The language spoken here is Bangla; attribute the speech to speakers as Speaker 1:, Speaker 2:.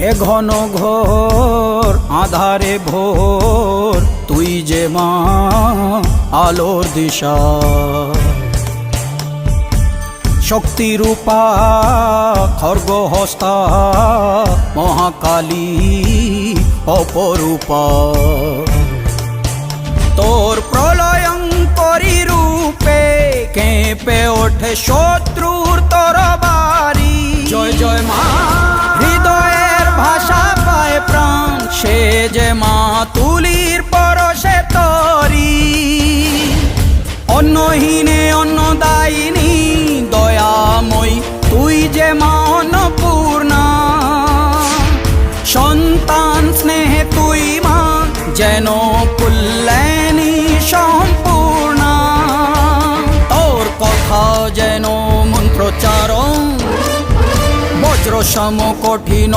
Speaker 1: এ ঘন ঘোর আধারে ভোর তুই যে মা আলোর দিশা শক্তিরূপা খর্গহস্তা মহাকালী অপরূপা তোর প্রলয়ঙ্করী রূপে কেঁপে ওঠে শত্রুর তরবারি জয় জয় মা হৃদয়ের ভাষা পায় প্রাণ সে যে মা তুলির পরশে তরি অন্নহীনে অন্নদায়িনী দয়াময়ী তুই যে মা অন্নপূর্ণা সন্তান স্নেহে তুই মা যেন কল্যাণী সম্পূর্ণা তোর কথা যেন মন্ত্রোচ্চারণ বজ্র সম কঠিন